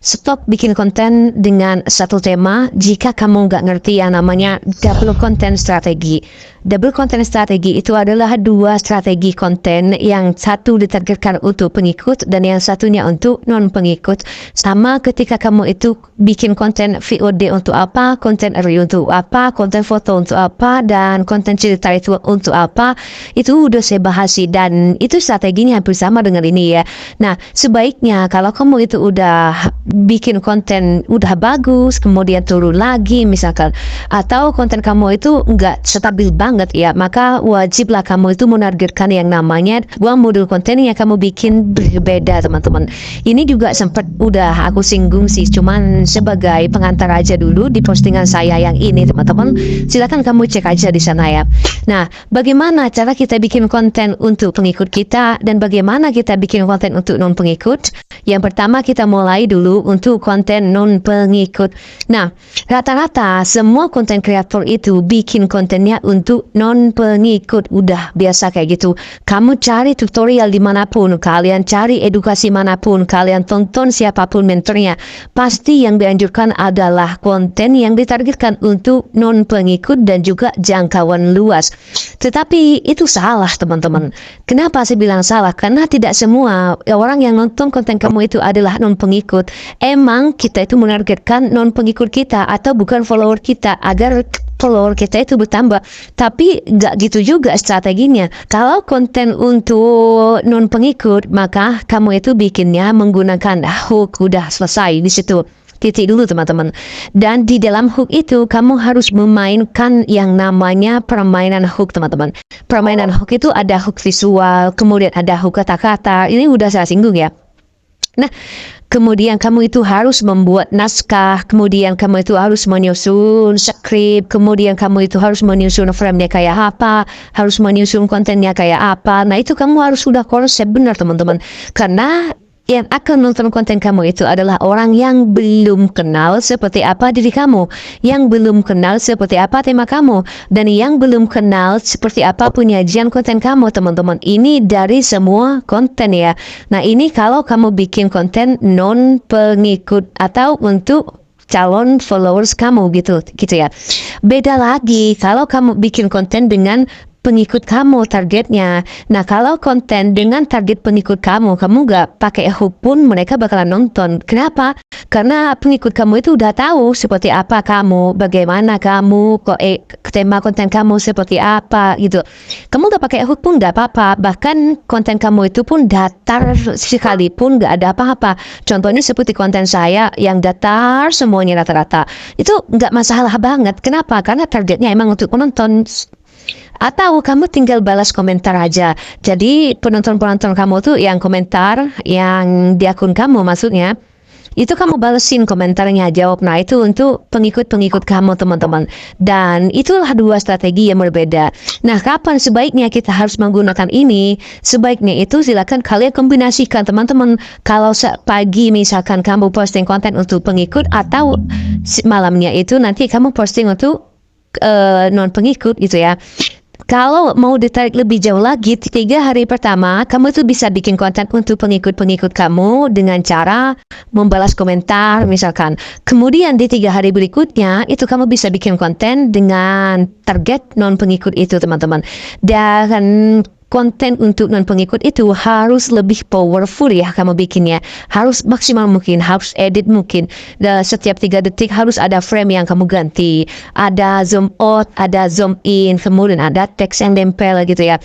Stop bikin konten dengan satu tema jika kamu nggak ngerti yang namanya double content strategi. Double content strategi itu adalah dua strategi konten, yang satu ditargetkan untuk pengikut dan yang satunya untuk non-pengikut. Sama ketika kamu itu bikin konten VOD untuk apa, konten review untuk apa, konten foto untuk apa, dan konten cerita itu untuk apa, itu udah saya bahas sih, dan itu strateginya hampir sama dengan ini ya. Nah, sebaiknya kalau kamu itu udah bikin konten udah bagus, kemudian turun lagi misalkan, atau konten kamu itu nggak stabil banget ya, maka wajiblah kamu itu menargetkan yang namanya dua modul konten yang kamu bikin berbeda, teman-teman. Ini juga sempat udah aku singgung sih, cuman sebagai pengantar aja dulu di postingan saya yang ini, teman-teman. Silakan kamu cek aja di sana ya. Nah, bagaimana cara kita bikin konten untuk pengikut kita dan bagaimana kita bikin konten untuk non pengikut? Yang pertama, kita mulai dulu untuk konten non pengikut. Nah, rata-rata semua konten kreator itu bikin kontennya untuk non pengikut. Udah biasa kayak gitu. Kamu cari tutorial dimanapun, kalian cari edukasi manapun, kalian tonton siapapun mentornya, pasti yang dianjurkan adalah konten yang ditargetkan untuk non pengikut dan juga jangkauan luas. Tetapi itu salah, teman-teman. Kenapa saya bilang salah? Karena tidak semua orang yang nonton konten kamu itu adalah non pengikut. Emang kita itu menargetkan non pengikut kita atau bukan follower kita agar follower kita itu bertambah, tapi nggak gitu juga strateginya. Kalau konten untuk non pengikut, maka kamu itu bikinnya menggunakan hook. Udah selesai di situ, titik dulu, teman-teman. Dan di dalam hook itu kamu harus memainkan yang namanya permainan hook, teman-teman. Permainan hook itu ada hook visual, kemudian ada hook kata-kata. Ini udah saya singgung ya. Nah, kemudian kamu itu harus membuat naskah, kemudian kamu itu harus menyusun skrip, kemudian kamu itu harus menyusun frame-nya kayak apa, harus menyusun kontennya kayak apa. Nah, itu kamu harus sudah konsep benar, teman-teman. Karena yang akan nonton konten kamu itu adalah orang yang belum kenal seperti apa diri kamu, yang belum kenal seperti apa tema kamu, dan yang belum kenal seperti apa penyajian konten kamu, teman-teman. Ini dari semua konten ya. Nah, ini kalau kamu bikin konten non pengikut atau untuk calon followers kamu gitu ya. Beda lagi kalau kamu bikin konten dengan pengikut kamu targetnya. Nah, kalau konten dengan target pengikut kamu gak pakai hook pun mereka bakalan nonton. Kenapa? Karena pengikut kamu itu udah tahu seperti apa kamu, bagaimana kamu, tema konten kamu seperti apa gitu. Kamu gak pakai hook pun gak apa-apa. Bahkan konten kamu itu pun datar sekalipun gak ada apa-apa. Contohnya seperti konten saya yang datar semuanya rata-rata. Itu gak masalah banget. Kenapa? Karena targetnya emang untuk penonton. Atau kamu tinggal balas komentar aja. Jadi penonton-penonton kamu tuh yang komentar, yang di akun kamu maksudnya, itu kamu balesin komentarnya, jawab. Nah, itu untuk pengikut-pengikut kamu, teman-teman. Dan itulah dua strategi yang berbeda. Nah, kapan sebaiknya kita harus menggunakan ini? Sebaiknya itu silakan kalian kombinasikan, teman-teman. Kalau pagi misalkan kamu posting konten untuk pengikut, atau malamnya itu nanti kamu posting untuk non pengikut gitu ya. Kalau mau ditarik lebih jauh lagi, 3 hari pertama kamu tuh bisa bikin konten untuk pengikut-pengikut kamu dengan cara membalas komentar misalkan. Kemudian di 3 hari berikutnya itu kamu bisa bikin konten dengan target non pengikut itu, teman-teman. Dan konten untuk non pengikut itu harus lebih powerful ya kamu bikinnya. Harus maksimal mungkin, harus edit mungkin. Dan setiap 3 detik harus ada frame yang kamu ganti. Ada zoom out, ada zoom in, kemudian ada teks yang nempel gitu ya.